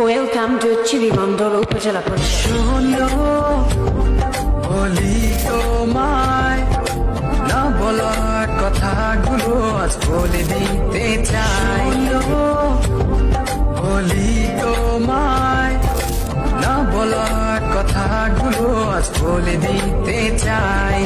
Welcome to চিরিবন্দর উপজেলা পরিষদ। শোনো বলি তোমায়, না বলা কথাগুলো আজ বলে দিতে চাই। বলি তোমায়, না বলা কথাগুলো আজ বলে দিতে চাই।